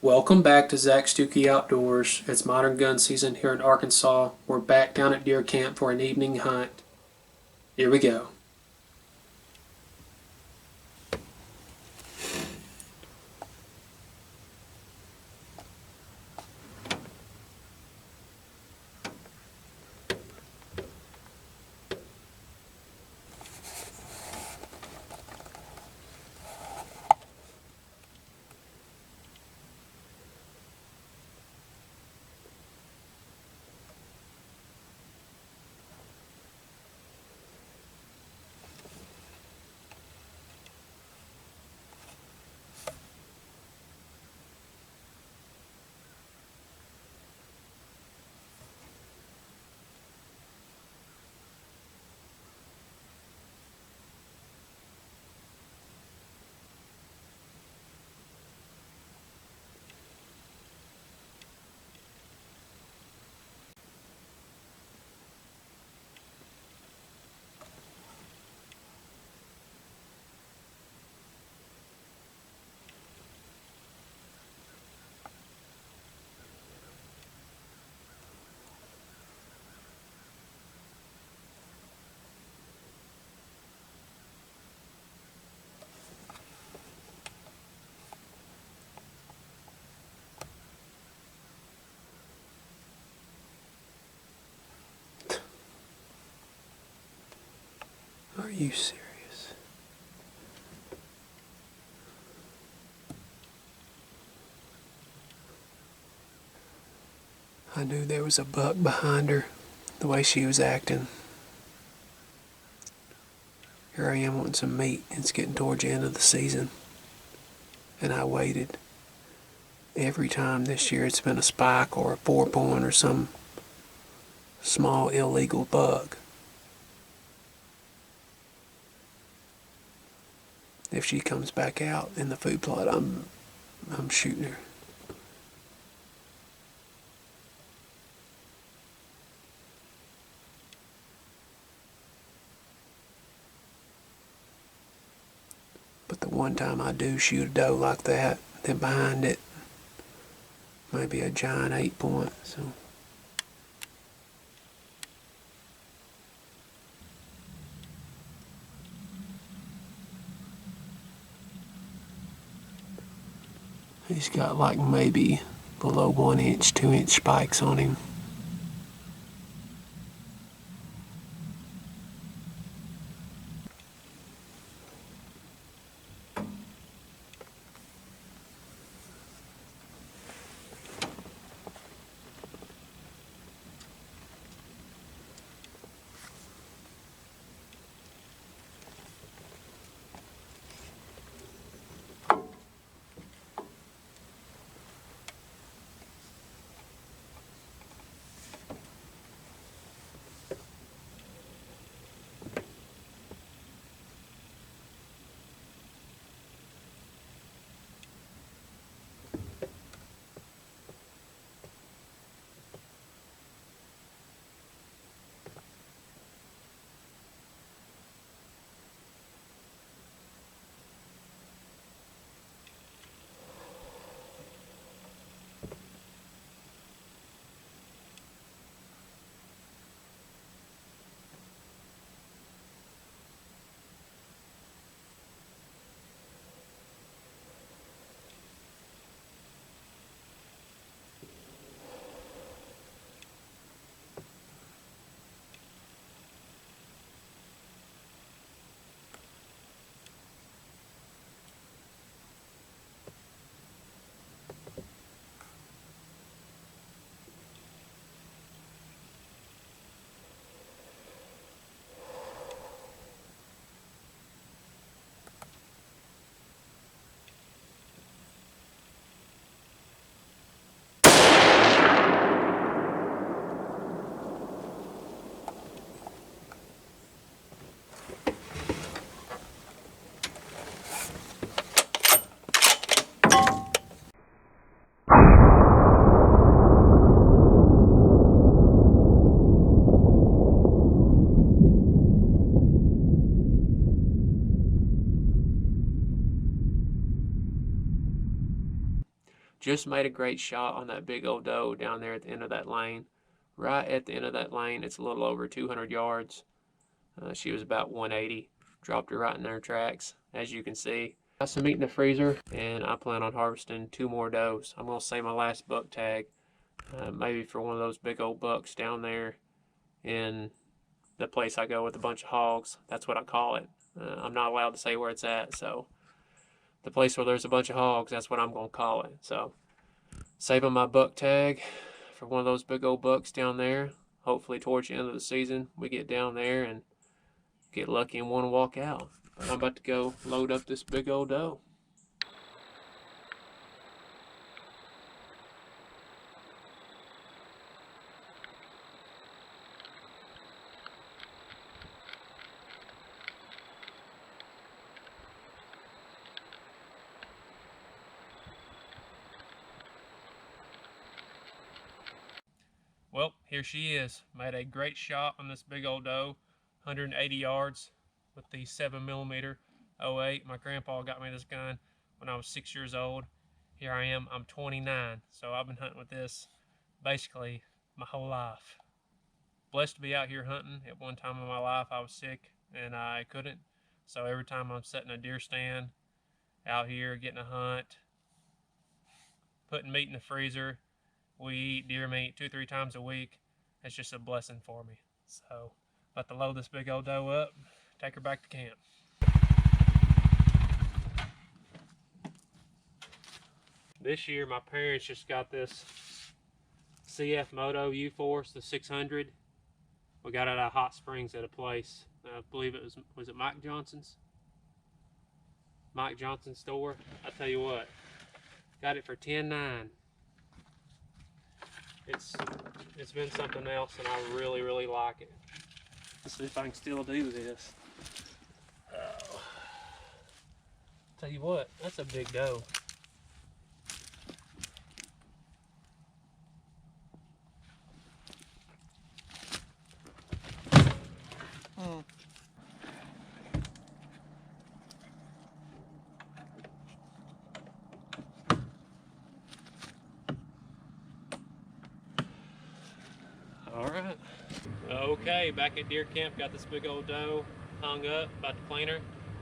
Welcome back to Zach Stuckey Outdoors. It's modern gun season here in Arkansas. We're back down at deer camp for an evening hunt. Here we go. Are you serious? I knew there was a buck behind her, the way she was acting. Here I am wanting some meat. It's getting towards the end of the season. And I waited. Every time this year it's been a spike or a 4-point or some small illegal buck. If she comes back out in the food plot, I'm shooting her. But the one time I do shoot a doe like that, then behind it might be a giant 8-point. So he's got like maybe below 1 inch, 2 inch spikes on him. Just made a great shot on that big old doe down there at the end of that lane. Right at the end of that lane, it's a little over 200 yards. She was about 180. Dropped her right in their tracks, as you can see. Got some meat in the freezer, and I plan on harvesting 2 more does. I'm going to save my last buck tag, maybe for one of those big old bucks down there in the place I go with a bunch of hogs. That's what I call it. I'm not allowed to say where it's at, so the place where there's a bunch of hogs, that's what I'm going to call it. So saving my buck tag for one of those big old bucks down there. Hopefully towards the end of the season we get down there and get lucky and want to walk out. But I'm about to go load up this big old doe. Well, here she is. Made a great shot on this big old doe, 180 yards with the 7mm 08. My grandpa got me this gun when I was 6 years old. Here I am, I'm 29, so I've been hunting with this basically my whole life. Blessed to be out here hunting. At one time in my life I was sick and I couldn't, so every time I'm setting a deer stand out here, getting a hunt, putting meat in the freezer, we eat deer meat 2-3 times a week. It's just a blessing for me. So, about to load this big old doe up, take her back to camp. This year, my parents just got this CF Moto U-Force, the 600. We got it at Hot Springs at a place. I believe it was it Mike Johnson's? Mike Johnson's store. I tell you what, got it for $10.9. It's been something else, and I really like it. Let's see if I can still do this. Oh. Tell you what, that's a big doe. Alright. Okay, back at deer camp, got this big old doe hung up, about to clean her.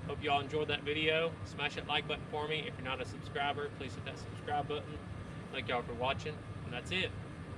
Hope y'all enjoyed that video. Smash that like button for me. If you're not a subscriber, please hit that subscribe button. Thank y'all for watching, and that's it.